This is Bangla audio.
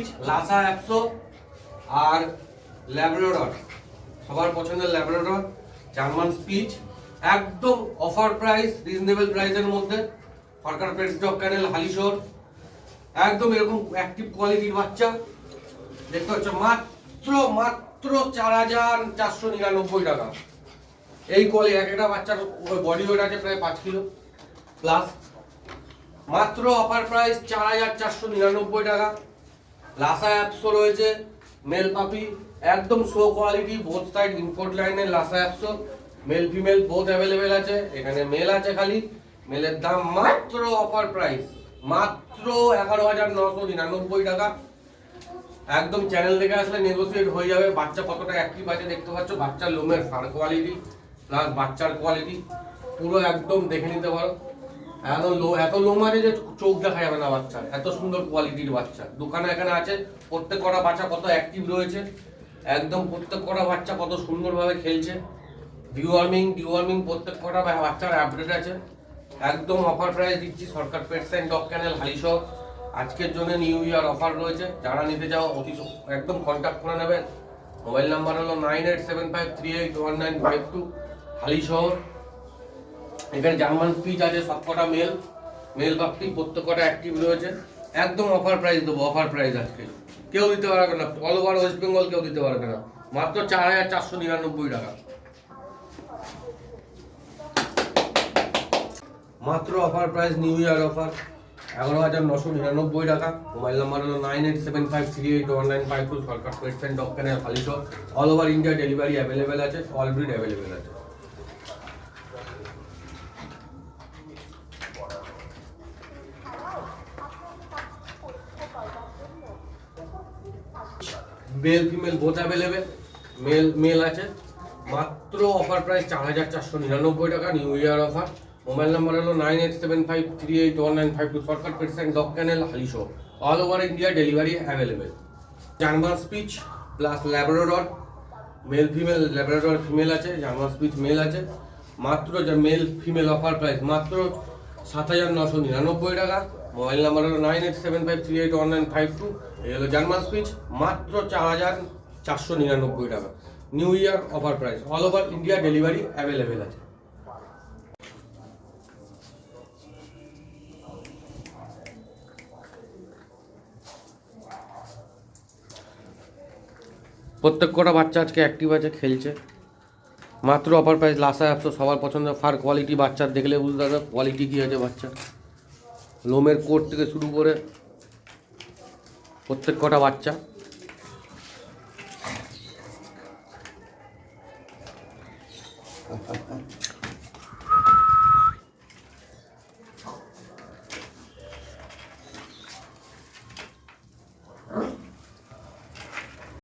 স্পিচ, লাসা অ্যাপসো আর ল্যাব্রাডর, সবার পছন্দের ল্যাব্রাডর, জার্মান স্পিচ, একদম অফার প্রাইস, রিজনেবল প্রাইসের মধ্যে। সরকার পেটস ডগ ক্যানেল, হালিশোর, একদম এরকম অ্যাক্টিভ কোয়ালিটির বাচ্চা দেখতে পাচ্ছ, মাত্র মাত্র 4,499 টাকা। এই কোয়ালিটি, এক একটা বাচ্চার বডি ওয়েট আছে প্রায় 5 কিলো প্লাস। মাত্র অফার প্রাইস 4,499 টাকা। লাসা অ্যাপসো রয়েছে, মেল পাপি, একদম show quality, both side import লাইনের Lhasa Apso, male female both available আছে। এখানে মেল আছে খালি, মেলের দাম মাত্র অফার প্রাইস মাত্র 11,999 টাকা। একদম চ্যানেল দেখে আসলে নেগোসিয়েট হয়ে যাবে। বাচ্চা কতটা অ্যাক্টিভ আছে দেখতে পাচ্ছ, বাচ্চার লোমের ফার কোয়ালিটি প্লাস বাচ্চার কোয়ালিটি পুরো একদম দেখে নিতে পারো। এত লোম আছে যে চোখ দেখা যাবে না বাচ্চার, এত সুন্দর কোয়ালিটির বাচ্চা। দোকানে এখানে আছে, প্রত্যেক কটা বাচ্চা কত অ্যাক্টিভ রয়েছে, একদম প্রত্যেক কটা বাচ্চা কত সুন্দরভাবে খেলছে। ডিওয়ার্মিং প্রত্যেক কটা বাচ্চার আপডেট আছে। একদম অফার প্রাইস দিচ্ছি সরকার pets and dog kennel, Halisahar. আজকের জন্য নিউ ইয়ার অফার রয়েছে, যারা নিতে চাও অতি একদম কন্ট্যাক্ট করে নেবেন। মোবাইল নাম্বার হলো 9875381952, হালিশহর। এখানে জার্মান স্পিচ আছে, সবকটা মেল বাপটি প্রত্যেক কটা অ্যাক্টিভ রয়েছে। একদম অফার প্রাইস দেবো, অফার প্রাইস আজকে কেউ দিতে পারবে না, অল ওভার ওয়েস্ট বেঙ্গল কেউ দিতে পারবে না, মাত্র 4,499 টাকা। মাত্র offer price, new year offer 11,999 টাকা। মোবাইল নাম্বার হলো 9875381952, Sarkar pets and dog kennel, Halisahar. All over India delivery available আছে, অল ব্রিড অ্যাভেলেবেল আছে। Male female both available, male আছে। মাত্র অফার প্রাইস 4,499 টাকা, new year offer. Mobile number হলো 9875381952, Sarkar pets and dog kennel, Halisahar. All over India delivery available. German spitz plus labrador, male female, labrador female আছে, জার্মান স্পিচ মেল আছে। মাত্র মেল ফিমেল অফার প্রাইস মাত্র 7,999 টাকা। মোবাইল নাম্বার হলো 9875381952। এই হলো জার্মান স্পিচ, মাত্র 4,499 টাকা, new year offer price. All over India delivery available আছে। প্রত্যেক কটা বাচ্চা আজকে অ্যাক্টিভ আছে, খেলছে। মাত্র অফার প্রাইস, লাসা অ্যাপসো, সবার পছন্দ। ফার কোয়ালিটি বাচ্চার দেখলে বুঝতে পারবে কোয়ালিটি কী আছে বাচ্চা, লোমের কোট থেকে শুরু করে প্রত্যেক কটা বাচ্চা।